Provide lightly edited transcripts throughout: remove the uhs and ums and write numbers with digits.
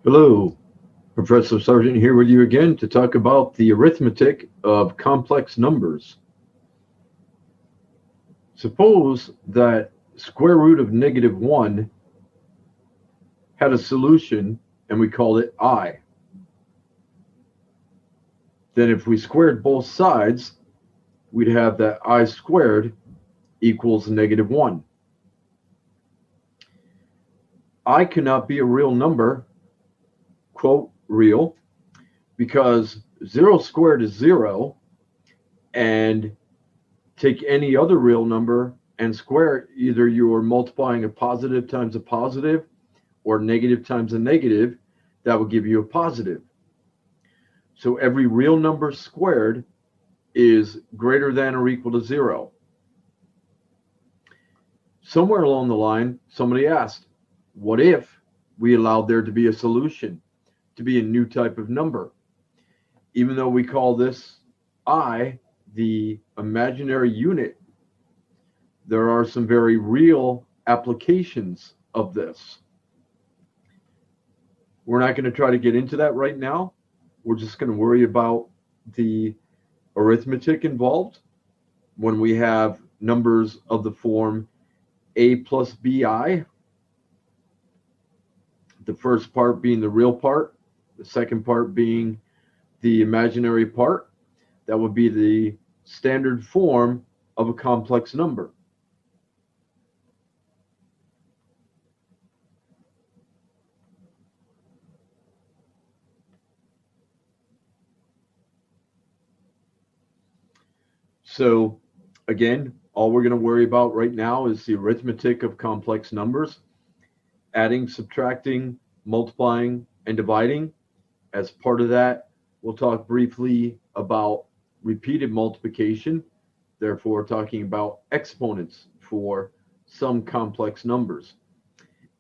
Hello, Professor Sargent here with you again to talk about the arithmetic of complex numbers. Suppose that square root of -1 had a solution and we called it I. Then if we squared both sides, we'd have that I squared equals -1. I cannot be a real number, quote, real, because 0 squared is 0, and take any other real number and square it. Either you're multiplying a positive times a positive or negative times a negative, that will give you a positive. So every real number squared is greater than or equal to 0. Somewhere along the line, somebody asked, what if we allowed there to be a solution, to be a new type of number? Even though we call this I the imaginary unit, there are some very real applications of this. We're not going to try to get into that right now. We're just going to worry about the arithmetic involved when we have numbers of the form a plus bi, the first part being the real part, the second part being the imaginary part. That would be the standard form of a complex number. So again, all we're going to worry about right now is the arithmetic of complex numbers, adding, subtracting, multiplying, and dividing. As part of that, we'll talk briefly about repeated multiplication, therefore talking about exponents for some complex numbers.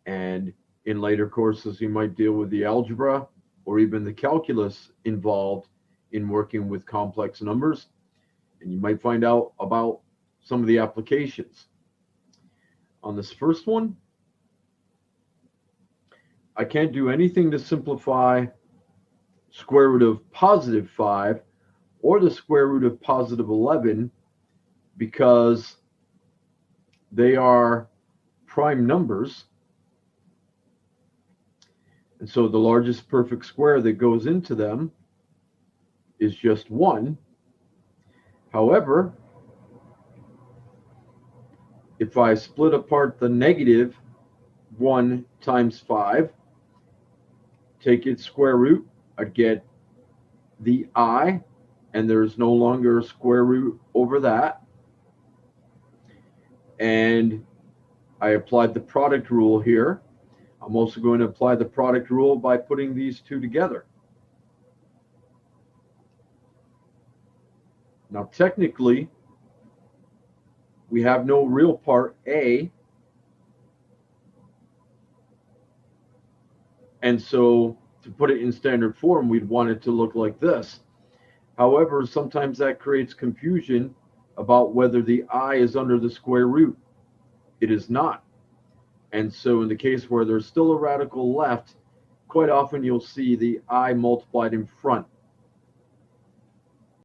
And in later courses, you might deal with the algebra or even the calculus involved in working with complex numbers. And you might find out about some of the applications. On this first one, I can't do anything to simplify square root of positive 5 or the square root of positive 11 because they are prime numbers. And so the largest perfect square that goes into them is just 1. However, if I split apart the -1 times 5, take its square root, I'd get the I, and there's no longer a square root over that. And I applied the product rule here. I'm also going to apply the product rule by putting these two together. Now, technically, we have no real part A, and so to put it in standard form, we'd want it to look like this. However, sometimes that creates confusion about whether the I is under the square root. It is not. And so in the case where there's still a radical left, quite often you'll see the I multiplied in front.